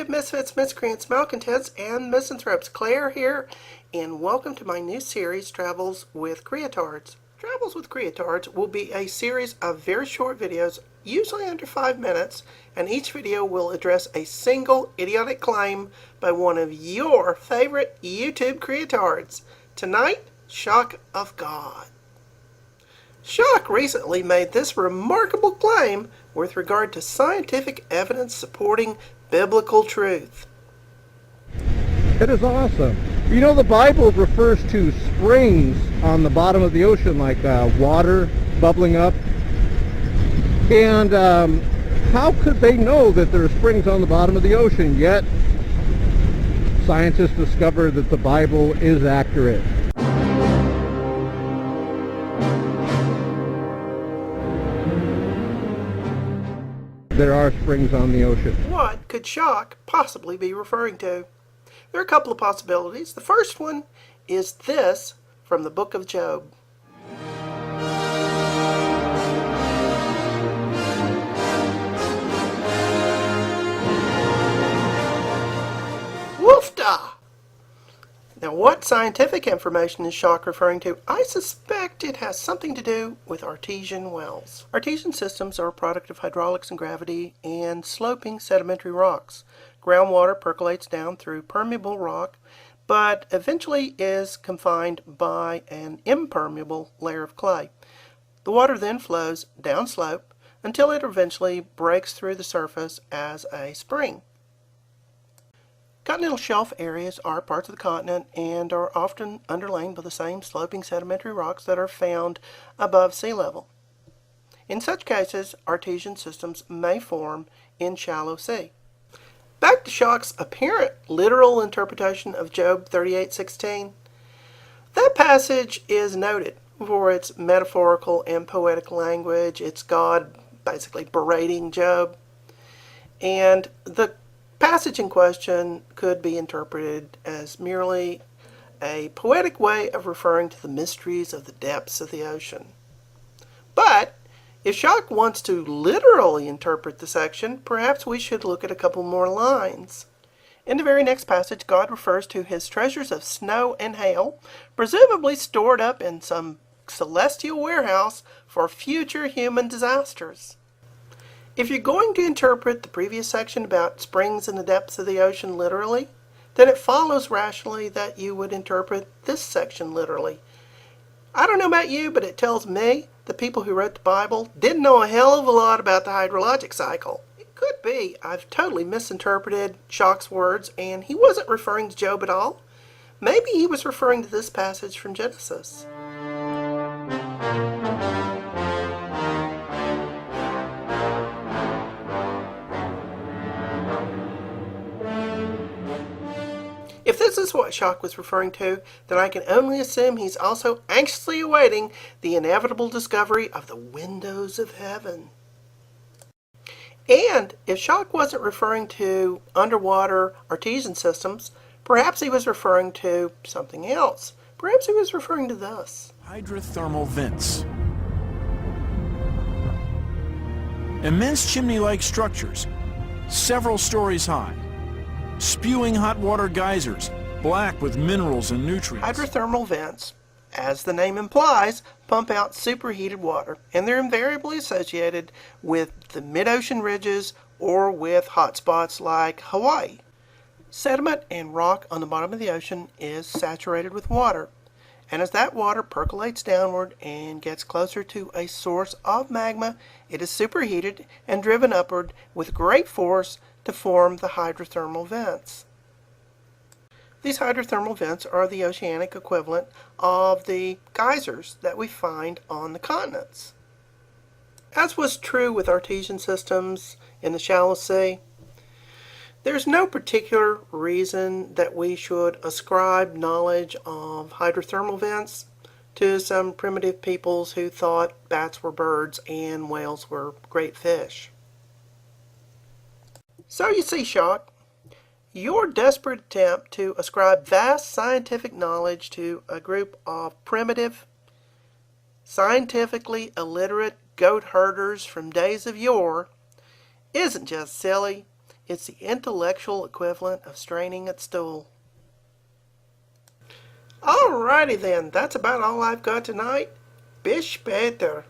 YouTube misfits, miscreants, malcontents, and misanthropes. Claire here, and welcome to my new series, Travels with Creatards. Travels with Creatards will be a series of very short videos, usually under 5 minutes, and each video will address a single idiotic claim by one of your favorite YouTube Creatards. Tonight, Shockofgod. Shock recently made this remarkable claim with regard to scientific evidence supporting biblical truth. It is awesome. You know, the Bible refers to springs on the bottom of the ocean, like water bubbling up. And how could they know that there are springs on the bottom of the ocean? Yet, scientists discovered that the Bible is accurate. There are springs on the ocean. What could Shock possibly be referring to? There are a couple of possibilities. The first one is this from the book of Job. Woofda! Now, what scientific information is Shock referring to? I suspect it has something to do with artesian wells. Artesian systems are a product of hydraulics and gravity and sloping sedimentary rocks. Groundwater percolates down through permeable rock, but eventually is confined by an impermeable layer of clay. The water then flows downslope until it eventually breaks through the surface as a spring. Continental shelf areas are parts of the continent and are often underlain by the same sloping sedimentary rocks that are found above sea level. In such cases, artesian systems may form in shallow sea. Back to Shock's apparent literal interpretation of Job 38:16. That passage is noted for its metaphorical and poetic language. It's God basically berating Job. And the passage in question could be interpreted as merely a poetic way of referring to the mysteries of the depths of the ocean. But if Shock wants to literally interpret the section, perhaps we should look at a couple more lines. In the very next passage, God refers to his treasures of snow and hail, presumably stored up in some celestial warehouse for future human disasters. If you're going to interpret the previous section about springs in the depths of the ocean literally, then it follows rationally that you would interpret this section literally. I don't know about you, but it tells me the people who wrote the Bible didn't know a hell of a lot about the hydrologic cycle. It could be I've totally misinterpreted Shock's words and he wasn't referring to Job at all. Maybe he was referring to this passage from Genesis. If this is what Shock was referring to, then I can only assume he's also anxiously awaiting the inevitable discovery of the windows of heaven. And if Shock wasn't referring to underwater artesian systems, perhaps he was referring to something else. Perhaps he was referring to this. Hydrothermal vents. Immense chimney-like structures, several stories high. Spewing hot water geysers, black with minerals and nutrients. Hydrothermal vents, as the name implies, pump out superheated water, and they're invariably associated with the mid-ocean ridges or with hotspots like Hawaii. Sediment and rock on the bottom of the ocean is saturated with water, and as that water percolates downward and gets closer to a source of magma, it is superheated and driven upward with great force to form the hydrothermal vents. These hydrothermal vents are the oceanic equivalent of the geysers that we find on the continents. As was true with artesian systems in the shallow sea, there's no particular reason that we should ascribe knowledge of hydrothermal vents to some primitive peoples who thought bats were birds and whales were great fish. So you see, Shock, your desperate attempt to ascribe vast scientific knowledge to a group of primitive, scientifically illiterate goat herders from days of yore isn't just silly, It's the intellectual equivalent of straining at stool. Alrighty then, that's about all I've got tonight. Bis später.